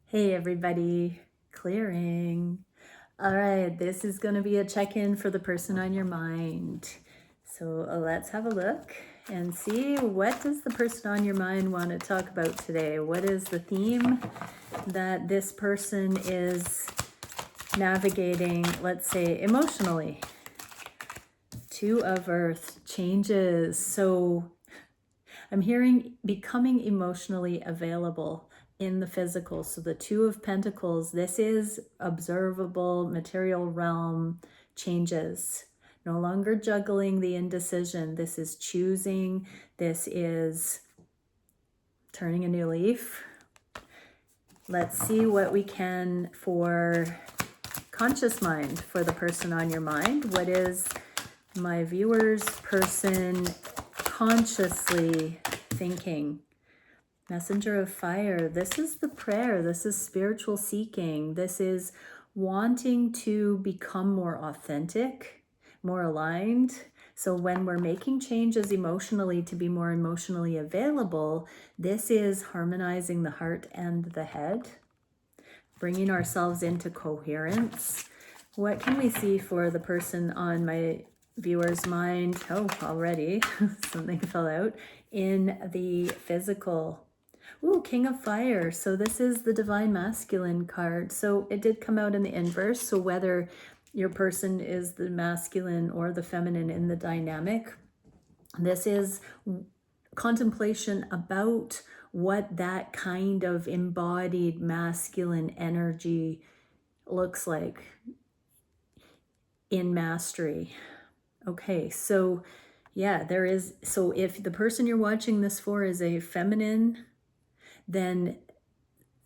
Hey everybody, clearing. All right, this is going to be a check-in for the person on your mind. So let's have a look and see, what does the person on your mind want to talk about today? What is the theme that this person is navigating, let's say, emotionally? Two of Earth, changes. So I'm hearing becoming emotionally available in the physical. So the Two of Pentacles, this is observable material realm changes. No longer juggling the indecision. This is choosing. This is turning a new leaf. Let's see what we can for conscious mind for the person on your mind. What is my viewer's person consciously thinking? Messenger of fire. This is the prayer. This is spiritual seeking. This is wanting to become more authentic, more aligned. So when we're making changes emotionally to be more emotionally available, this is harmonizing the heart and the head, bringing ourselves into coherence. What can we see for the person on my viewer's mind? Oh, already something fell out in the physical. Ooh, King of Fire. So this is the Divine Masculine card. So it did come out in the inverse. So whether your person is the masculine or the feminine in the dynamic, this is contemplation about what that kind of embodied masculine energy looks like in mastery. Okay, so yeah, there is. So if the person you're watching this for is a feminine, then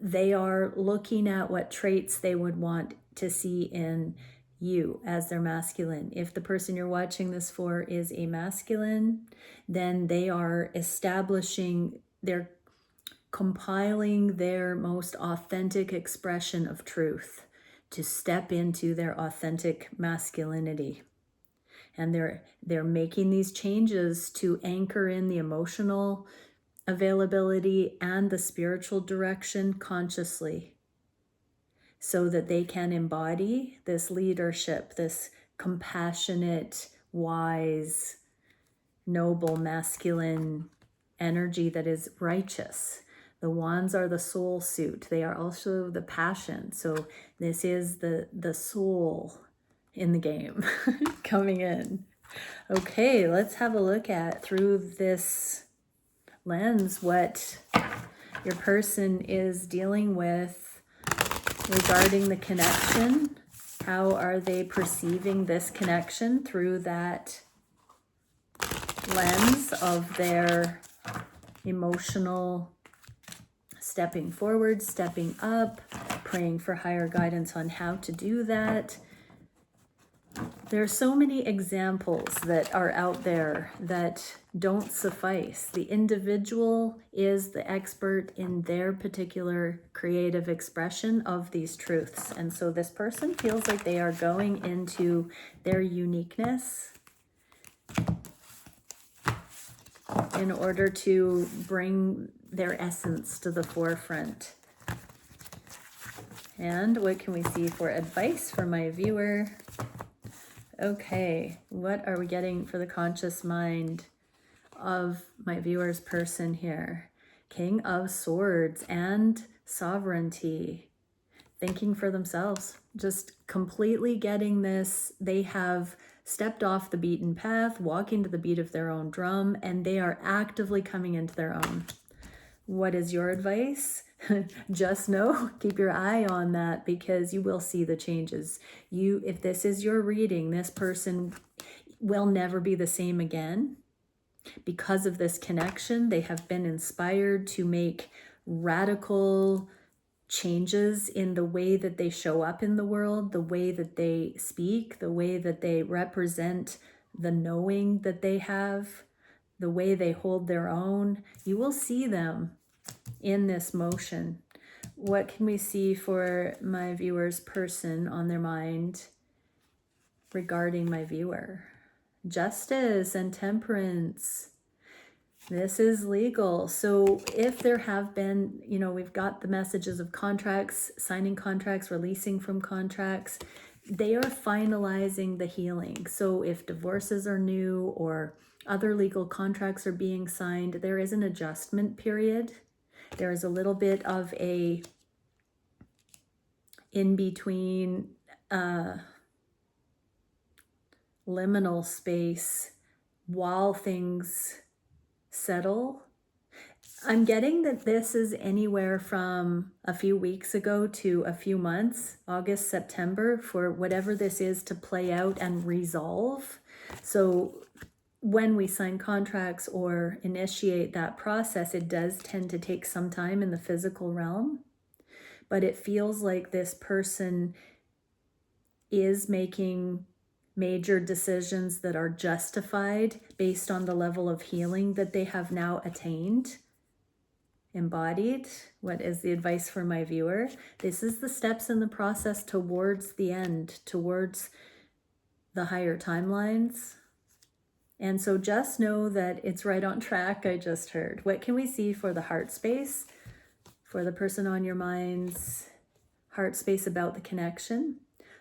they are looking at what traits they would want to see in you as their masculine. If the person you're watching this for is a masculine, then they are establishing, they're compiling their most authentic expression of truth to step into their authentic masculinity. And they're making these changes to anchor in the emotional availability and the spiritual direction consciously, so that they can embody this leadership, this compassionate, wise, noble, masculine energy that is righteous. The wands are the soul suit. They are also the passion. So this is the soul in the game coming in. Okay, let's have a look at, through this lens, what your person is dealing with regarding the connection. How are they perceiving this connection through that lens of their emotional stepping forward, stepping up, praying for higher guidance on how to do that. There are so many examples that are out there that don't suffice. The individual is the expert in their particular creative expression of these truths. And so this person feels like they are going into their uniqueness in order to bring their essence to the forefront. And what can we see for advice for my viewer? Okay, what are we getting for the conscious mind of my viewer's person here? King of Swords and sovereignty. Thinking for themselves. Just completely getting this. They have stepped off the beaten path, walking to the beat of their own drum, and they are actively coming into their own. What is your advice? Just know, keep your eye on that, because you will see the changes. If this is your reading, this person will never be the same again. Because of this connection, they have been inspired to make radical changes in the way that they show up in the world, the way that they speak, the way that they represent the knowing that they have, the way they hold their own. You will see them in this motion. What can we see for my viewer's person on their mind regarding my viewer? Justice and temperance. This is legal. So if there have been, we've got the messages of contracts, signing contracts, releasing from contracts, they are finalizing the healing. So if divorces are new or other legal contracts are being signed, there is an adjustment period. There is a little bit of a in between liminal space while things settle. I'm getting that this is anywhere from a few weeks ago to a few months, August, September, for whatever this is to play out and resolve. So when we sign contracts or initiate that process, it does tend to take some time in the physical realm, but it feels like this person is making major decisions that are justified based on the level of healing that they have now attained. Embodied. What is the advice for my viewer? This is the steps in the process towards the end, towards the higher timelines. And so just know that it's right on track. I just heard. What can we see for the heart space? For the person on your mind's heart space about the connection.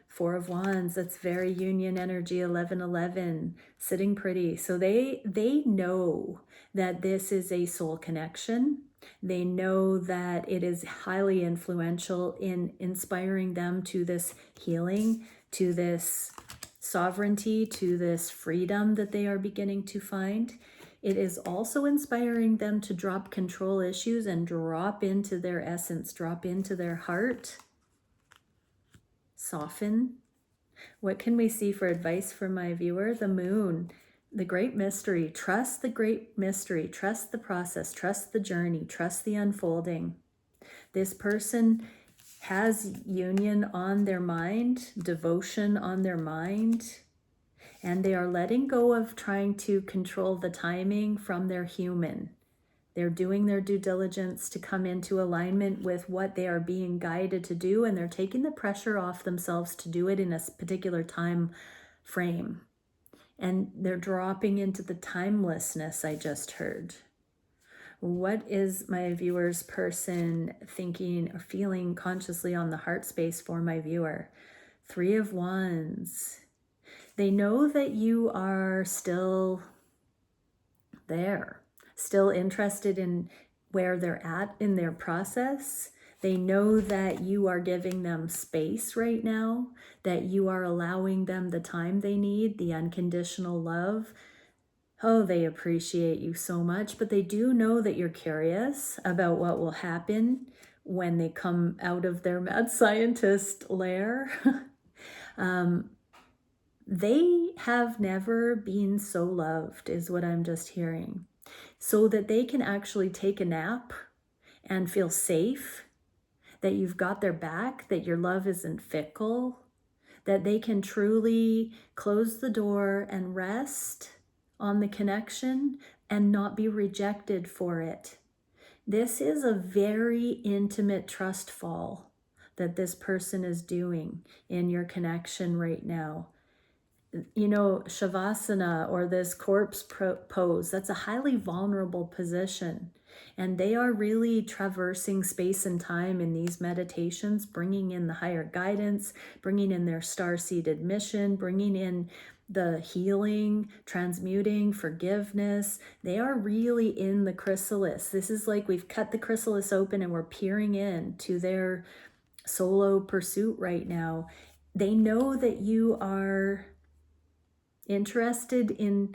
4 of Wands, that's very union energy, 1111, sitting pretty. So they know that this is a soul connection. They know that it is highly influential in inspiring them to this healing, to this sovereignty, to this freedom that they are beginning to find. It is also inspiring them to drop control issues and drop into their essence, drop into their heart, soften. What can we see for advice for my viewer? The moon, the great mystery. Trust the great mystery. Trust the process. Trust the journey. Trust the unfolding. This person has union on their mind, devotion on their mind, and they are letting go of trying to control the timing from their human. They're doing their due diligence to come into alignment with what they are being guided to do, and they're taking the pressure off themselves to do it in a particular time frame. And they're dropping into the timelessness I just heard. What is my viewer's person thinking or feeling consciously on the heart space for my viewer? 3 of Wands. They know that you are still there, still interested in where they're at in their process. They know that you are giving them space right now, that you are allowing them the time they need, the unconditional love. Oh, they appreciate you so much, but they do know that you're curious about what will happen when they come out of their mad scientist lair. They have never been so loved, is what I'm just hearing. So that they can actually take a nap and feel safe, that you've got their back, that your love isn't fickle, that they can truly close the door and rest on the connection and not be rejected for it. This is a very intimate trust fall that this person is doing in your connection right now. Shavasana, or this corpse pose, that's a highly vulnerable position. And they are really traversing space and time in these meditations, bringing in the higher guidance, bringing in their starseed mission, bringing in the healing, transmuting, forgiveness. They are really in the chrysalis. This is like we've cut the chrysalis open and we're peering in to their solo pursuit right now. They know that you are interested in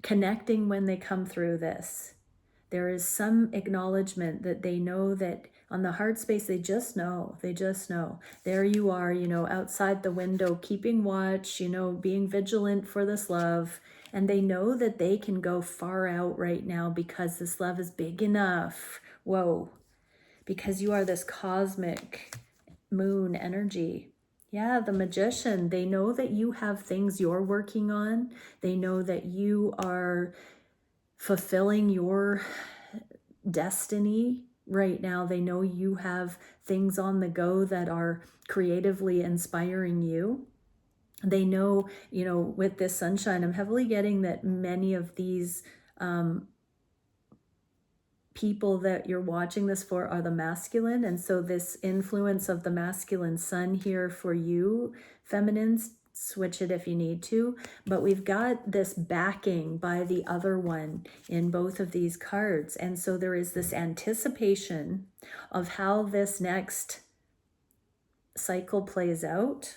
connecting when they come through this. There is some acknowledgement that they know that on the heart space, they just know. There you are, outside the window, keeping watch, being vigilant for this love. And they know that they can go far out right now because this love is big enough. Whoa. Because you are this cosmic moon energy. Yeah, the Magician. They know that you have things you're working on. They know that you are fulfilling your destiny right now. They know you have things on the go that are creatively inspiring you. They know, with this sunshine, I'm heavily getting that many of these people that you're watching this for are the masculine. And so this influence of the masculine sun here for you, feminines, switch it if you need to. But we've got this backing by the other one in both of these cards. And so there is this anticipation of how this next cycle plays out.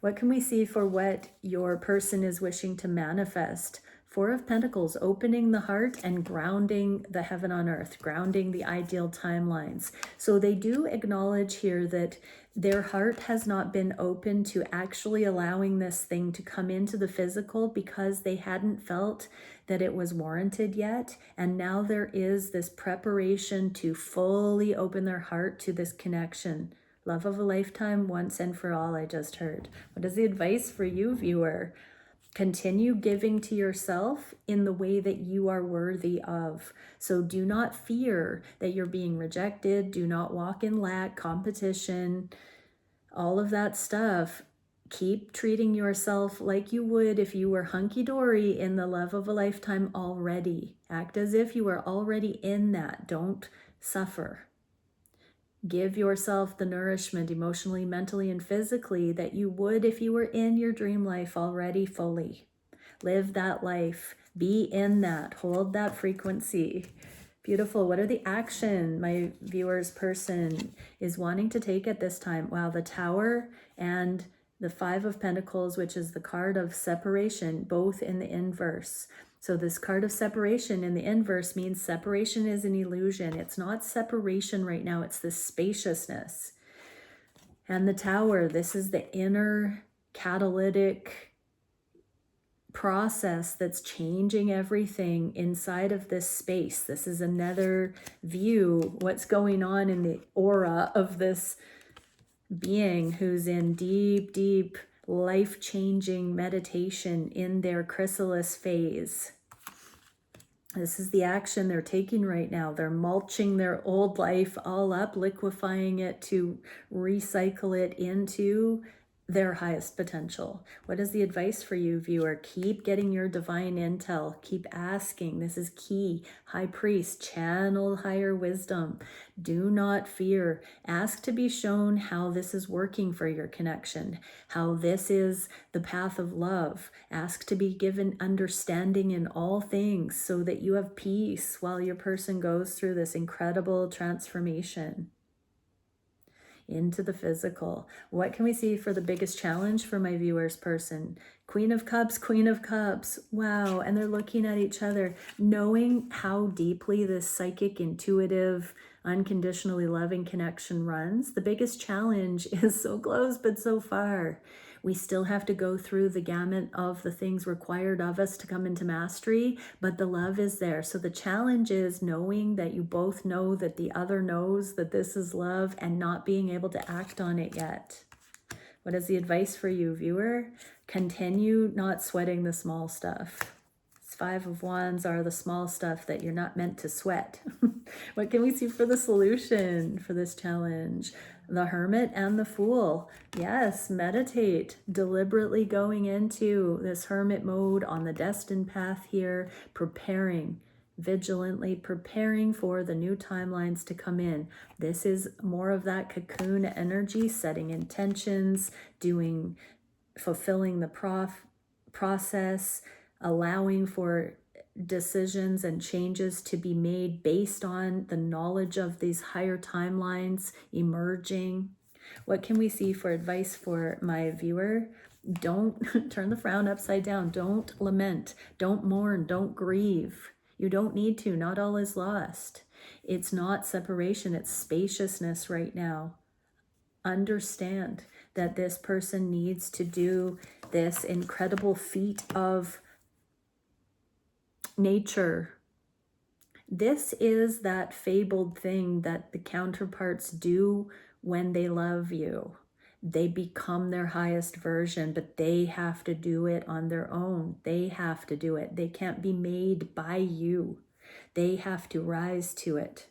What can we see for what your person is wishing to manifest? Four of Pentacles, opening the heart and grounding the heaven on earth, grounding the ideal timelines. So they do acknowledge here that their heart has not been open to actually allowing this thing to come into the physical because they hadn't felt that it was warranted yet. And now there is this preparation to fully open their heart to this connection. Love of a lifetime, once and for all, I just heard. What is the advice for you, viewer? Continue giving to yourself in the way that you are worthy of. So do not fear that you're being rejected. Do not walk in lack, competition, all of that stuff. Keep treating yourself like you would if you were hunky-dory in the love of a lifetime already. Act as if you were already in that. Don't suffer. Give yourself the nourishment emotionally, mentally, and physically that you would if you were in your dream life already fully. Live that life. Be in that. Hold that frequency. Beautiful. What are the action my viewer's person is wanting to take at this time? Wow, the Tower and the Five of Pentacles, which is the card of separation, both in the inverse. So this card of separation in the inverse means separation is an illusion. It's not separation right now. It's this spaciousness. And the Tower, this is the inner catalytic process that's changing everything inside of this space. This is another view, what's going on in the aura of this being who's in deep, deep, life-changing meditation in their chrysalis phase. This is the action they're taking right now. They're mulching their old life all up, liquefying it to recycle it into their highest potential. What is the advice for you, viewer? Keep getting your divine intel. Keep asking. This is key. High Priest, channel higher wisdom. Do not fear. Ask to be shown how this is working for your connection, how this is the path of love. Ask to be given understanding in all things so that you have peace while your person goes through this incredible transformation into the physical. What can we see for the biggest challenge for my viewer's person? Queen of Cups, Queen of Cups. Wow. And they're looking at each other, knowing how deeply this psychic, intuitive, unconditionally loving connection runs. The biggest challenge is so close, but so far. We still have to go through the gamut of the things required of us to come into mastery, but the love is there. So the challenge is knowing that you both know that the other knows that this is love and not being able to act on it yet. What is the advice for you, viewer? Continue not sweating the small stuff. Five of Wands are the small stuff that you're not meant to sweat. What can we see for the solution for this challenge? The Hermit and the Fool. Yes, meditate. Deliberately going into this hermit mode on the destined path here, preparing, vigilantly preparing for the new timelines to come in. This is more of that cocoon energy, setting intentions, fulfilling the process, allowing for decisions and changes to be made based on the knowledge of these higher timelines emerging. What can we see for advice for my viewer? Don't turn the frown upside down. Don't lament. Don't mourn. Don't grieve. You don't need to. Not all is lost. It's not separation. It's spaciousness right now. Understand that this person needs to do this incredible feat of nature. This is that fabled thing that the counterparts do when they love you. They become their highest version, but they have to do it on their own. They have to do it. They can't be made by you. They have to rise to it.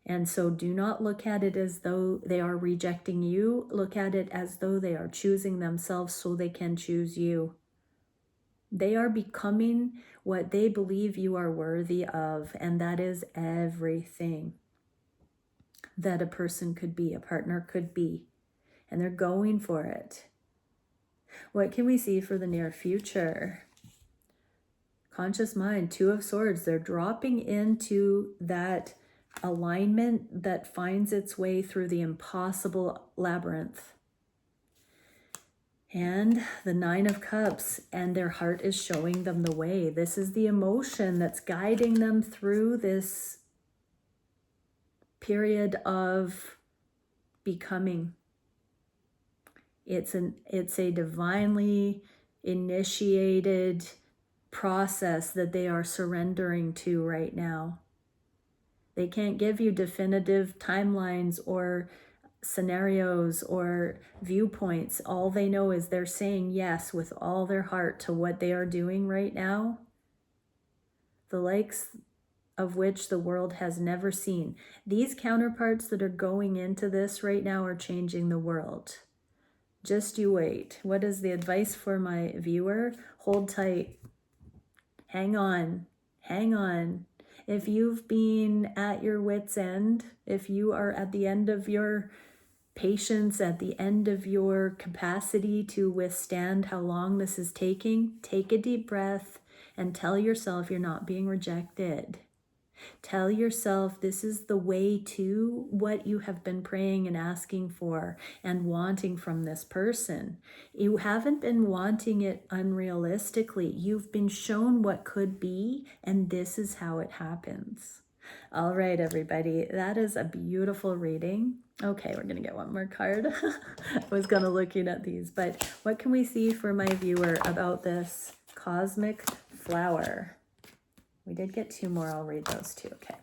And so do not look at it as though they are rejecting you. Look at it as though they are choosing themselves so they can choose you. They are becoming what they believe you are worthy of, and that is everything that a person could be, a partner could be, and they're going for it. What can we see for the near future? Conscious mind, Two of Swords. They're dropping into that alignment that finds its way through the impossible labyrinth. And the Nine of Cups, and their heart is showing them the way. This is the emotion that's guiding them through this period of becoming. It's a divinely initiated process that they are surrendering to right now. They can't give you definitive timelines or scenarios or viewpoints. All they know is they're saying yes with all their heart to what they are doing right now, the likes of which the world has never seen. These counterparts that are going into this right now are changing the world. Just you wait. What is the advice for my viewer? Hold tight. Hang on. Hang on. If you've been at your wit's end, if you are at the end of your patience, at the end of your capacity to withstand how long this is taking, take a deep breath and tell yourself you're not being rejected. Tell yourself this is the way to what you have been praying and asking for and wanting from this person. You haven't been wanting it unrealistically. You've been shown what could be, and this is how it happens. All right, everybody, that is a beautiful reading. Okay, we're gonna get one more card. I was gonna looking at these, but what can we see for my viewer about this cosmic flower? We did get two more. I'll read those too. Okay.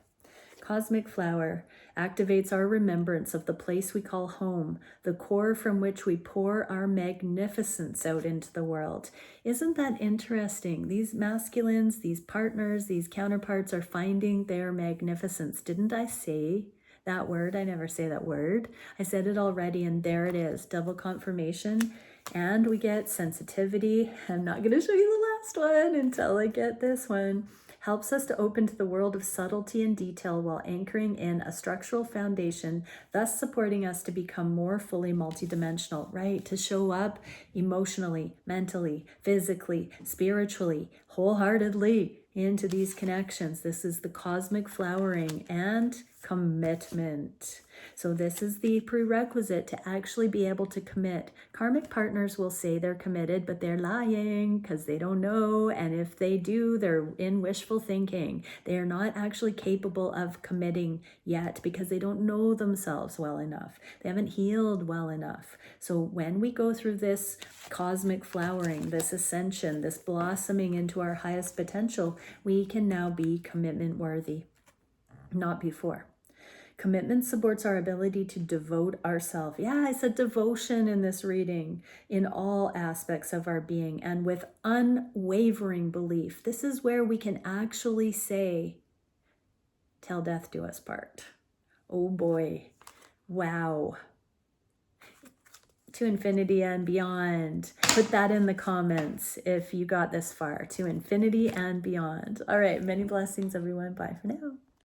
Cosmic flower activates our remembrance of the place we call home, the core from which we pour our magnificence out into the world. Isn't that interesting? These masculines, these partners, these counterparts are finding their magnificence. Didn't I say that word? I never say that word. I said it already, and there it is. Double confirmation. And we get sensitivity. I'm not going to show you the last one until I get this one. Helps us to open to the world of subtlety and detail while anchoring in a structural foundation, thus supporting us to become more fully multidimensional, right? To show up emotionally, mentally, physically, spiritually, wholeheartedly into these connections. This is the cosmic flowering and commitment. So this is the prerequisite to actually be able to commit. Karmic partners will say they're committed, but they're lying because they don't know. And if they do, they're in wishful thinking. They are not actually capable of committing yet because they don't know themselves well enough. They haven't healed well enough. So when we go through this cosmic flowering, this ascension, this blossoming into our highest potential, we can now be commitment worthy, not before. Commitment supports our ability to devote ourselves. Yeah, I said devotion in this reading, in all aspects of our being and with unwavering belief. This is where we can actually say, till death do us part. Oh boy. Wow. To infinity and beyond. Put that in the comments if you got this far. To infinity and beyond. All right. Many blessings, everyone. Bye for now.